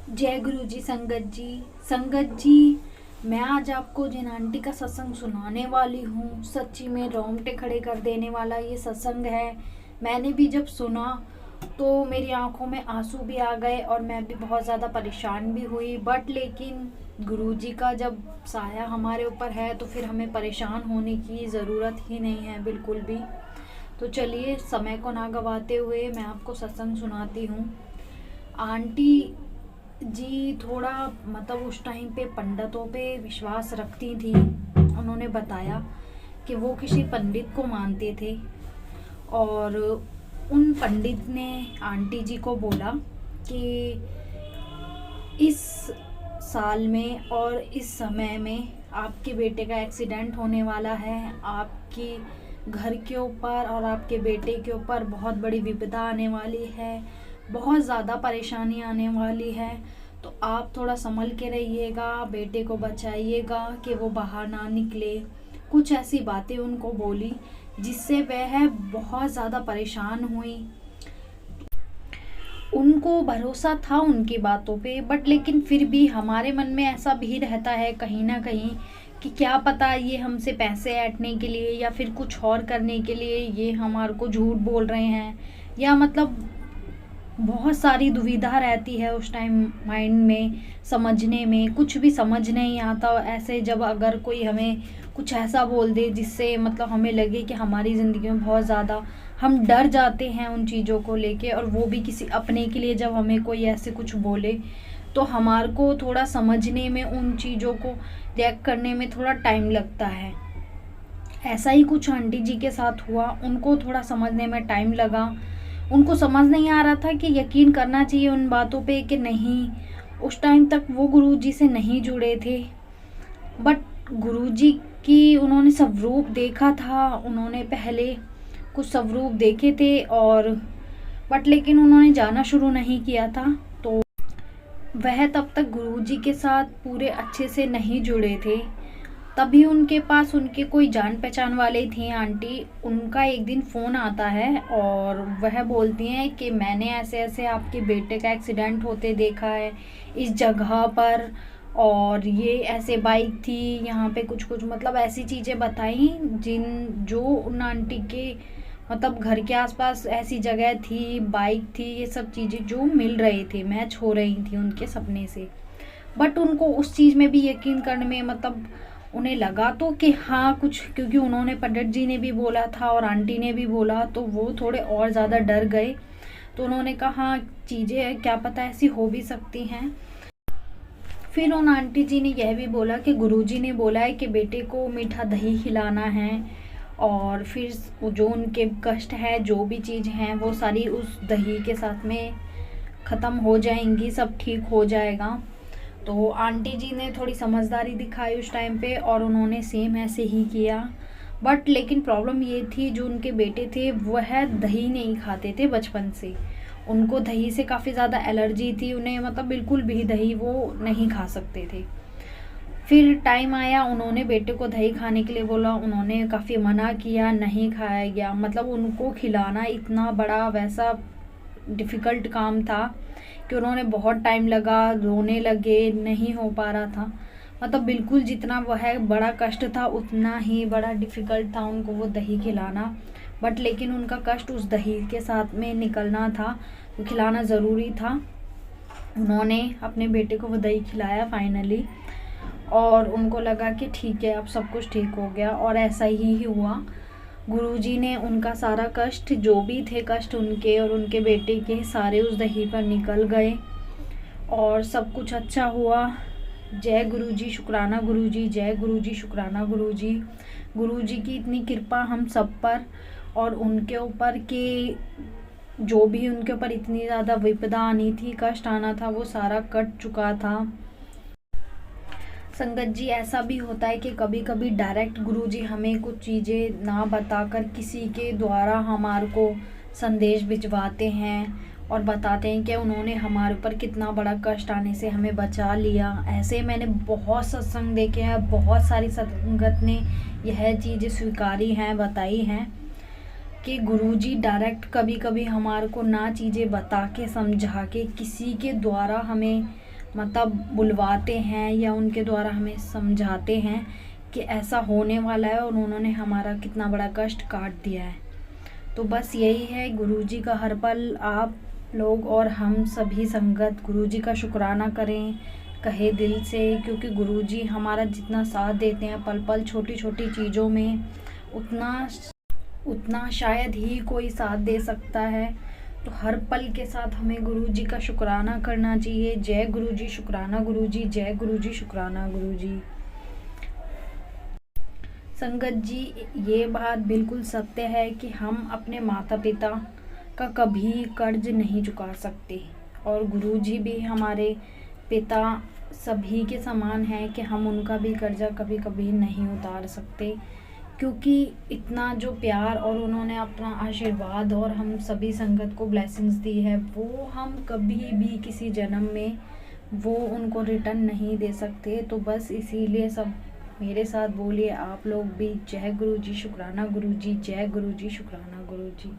जय गुरु जी। संगत जी, मैं आज आपको जिन आंटी का सत्संग सुनाने वाली हूँ, सच्ची में रोंगटे खड़े कर देने वाला ये सत्संग है। मैंने भी जब सुना तो मेरी आंखों में आंसू भी आ गए और मैं भी बहुत ज़्यादा परेशान भी हुई। बट लेकिन गुरु जी का जब साया हमारे ऊपर है तो फिर हमें परेशान होने की ज़रूरत ही नहीं है, बिल्कुल भी। तो चलिए, समय को ना गवाते हुए मैं आपको सत्संग सुनाती हूँ। आंटी जी थोड़ा मतलब उस टाइम पे पंडितों पे विश्वास रखती थी। उन्होंने बताया कि वो किसी पंडित को मानते थे और उन पंडित ने आंटी जी को बोला कि इस साल में और इस समय में आपके बेटे का एक्सीडेंट होने वाला है। आपकी घर के ऊपर और आपके बेटे के ऊपर बहुत बड़ी विपदा आने वाली है, बहुत ज़्यादा परेशानी आने वाली है। तो आप थोड़ा संभल के रहिएगा, बेटे को बचाइएगा कि वो बाहर ना निकले। कुछ ऐसी बातें उनको बोली जिससे वह बहुत ज़्यादा परेशान हुई। उनको भरोसा था उनकी बातों पे, बट लेकिन फिर भी हमारे मन में ऐसा भी रहता है कहीं ना कहीं कि क्या पता ये हमसे पैसे ऐंठने के लिए या फिर कुछ और करने के लिए ये हमारे को झूठ बोल रहे हैं, या मतलब बहुत सारी दुविधा रहती है उस टाइम माइंड में। समझने में कुछ भी समझ नहीं आता ऐसे, जब अगर कोई हमें कुछ ऐसा बोल दे जिससे मतलब हमें लगे कि हमारी ज़िंदगी में बहुत ज़्यादा हम डर जाते हैं उन चीज़ों को लेके, और वो भी किसी अपने के लिए। जब हमें कोई ऐसे कुछ बोले तो हमारे को थोड़ा समझने में, उन चीज़ों को रिएक्ट करने में थोड़ा टाइम लगता है। ऐसा ही कुछ आंटी जी के साथ हुआ। उनको थोड़ा समझने में टाइम लगा। उनको समझ नहीं आ रहा था कि यकीन करना चाहिए उन बातों पे कि नहीं। उस टाइम तक वो गुरुजी से नहीं जुड़े थे, बट गुरुजी की उन्होंने स्वरूप देखा था। उन्होंने पहले कुछ स्वरूप देखे थे और बट लेकिन उन्होंने जाना शुरू नहीं किया था। तो वह तब तक गुरुजी के साथ पूरे अच्छे से नहीं जुड़े थे। तभी उनके पास उनके कोई जान पहचान वाले थे आंटी। उनका एक दिन फ़ोन आता है और वह बोलती हैं कि मैंने ऐसे ऐसे आपके बेटे का एक्सीडेंट होते देखा है इस जगह पर, और ये ऐसे बाइक थी यहाँ पे, कुछ कुछ मतलब ऐसी चीज़ें बताई जिन जो उन आंटी के मतलब घर के आसपास ऐसी जगह थी, बाइक थी, ये सब चीज़ें जो मिल रही थी, मैच हो रही थी उनके सपने से। बट उनको उस चीज़ में भी यकीन करने में मतलब उन्हें लगा तो कि हाँ कुछ, क्योंकि उन्होंने पंडित जी ने भी बोला था और आंटी ने भी बोला, तो वो थोड़े और ज़्यादा डर गए। तो उन्होंने कहा हाँ, चीज़ें क्या पता ऐसी हो भी सकती हैं। फिर उन आंटी जी ने यह भी बोला कि गुरुजी ने बोला है कि बेटे को मीठा दही खिलाना है, और फिर जो उनके कष्ट है, जो भी चीज़ हैं, वो सारी उस दही के साथ में ख़त्म हो जाएंगी, सब ठीक हो जाएगा। तो आंटी जी ने थोड़ी समझदारी दिखाई उस टाइम पे और उन्होंने सेम ऐसे ही किया। बट लेकिन प्रॉब्लम ये थी, जो उनके बेटे थे वह दही नहीं खाते थे बचपन से। उनको दही से काफ़ी ज़्यादा एलर्जी थी, उन्हें मतलब बिल्कुल भी दही वो नहीं खा सकते थे। फिर टाइम आया, उन्होंने बेटे को दही खाने के लिए बोला, उन्होंने काफ़ी मना किया, नहीं खाया गया। मतलब उनको खिलाना इतना बड़ा वैसा डिफ़िकल्ट काम था कि उन्होंने बहुत टाइम लगा, रोने लगे, नहीं हो पा रहा था। मतलब बिल्कुल जितना वह बड़ा कष्ट था उतना ही बड़ा डिफ़िकल्ट था उनको वो दही खिलाना। बट लेकिन उनका कष्ट उस दही के साथ में निकलना था, तो खिलाना ज़रूरी था। उन्होंने अपने बेटे को वो दही खिलाया फाइनली, और उनको लगा कि ठीक है अब सब कुछ ठीक हो गया, और ऐसा ही हुआ। गुरुजी ने उनका सारा कष्ट, जो भी थे कष्ट उनके और उनके बेटे के, सारे उस दही पर निकल गए और सब कुछ अच्छा हुआ। जय गुरुजी, शुक्राना गुरुजी, जय गुरुजी, शुक्राना गुरुजी। गुरुजी की इतनी कृपा हम सब पर और उनके ऊपर कि जो भी उनके ऊपर इतनी ज़्यादा विपदा आनी थी, कष्ट आना था, वो सारा कट चुका था। संगत जी, ऐसा भी होता है कि कभी कभी डायरेक्ट गुरुजी हमें कुछ चीज़ें ना बताकर किसी के द्वारा हमारे को संदेश भिजवाते हैं और बताते हैं कि उन्होंने हमारे ऊपर कितना बड़ा कष्ट आने से हमें बचा लिया। ऐसे मैंने बहुत सत्संग देखे हैं, बहुत सारी संगत ने यह चीज़ें स्वीकारी हैं, बताई हैं कि गुरुजी डायरेक्ट कभी कभी हमारे को ना चीज़ें बता के समझा के किसी के द्वारा हमें मतलब बुलवाते हैं या उनके द्वारा हमें समझाते हैं कि ऐसा होने वाला है और उन्होंने हमारा कितना बड़ा कष्ट काट दिया है। तो बस यही है, गुरुजी का हर पल आप लोग और हम सभी संगत गुरुजी का शुक्राना करें, कहे दिल से, क्योंकि गुरुजी हमारा जितना साथ देते हैं पल पल छोटी छोटी चीज़ों में, उतना उतना शायद ही कोई साथ दे सकता है। तो हर पल के साथ हमें गुरुजी का शुक्राना करना चाहिए। जय गुरुजी, शुक्राना गुरुजी, जय गुरुजी, शुक्राना गुरुजी। संगत जी, ये बात बिल्कुल सत्य है कि हम अपने माता पिता का कभी कर्ज नहीं चुका सकते, और गुरुजी भी हमारे पिता सभी के समान हैं कि हम उनका भी कर्जा कभी कभी नहीं उतार सकते, क्योंकि इतना जो प्यार और उन्होंने अपना आशीर्वाद और हम सभी संगत को ब्लेसिंग्स दी है, वो हम कभी भी किसी जन्म में वो उनको रिटर्न नहीं दे सकते। तो बस इसीलिए सब मेरे साथ बोलिए आप लोग भी, जय गुरुजी, शुक्राना गुरुजी, जय गुरुजी, शुक्राना गुरुजी।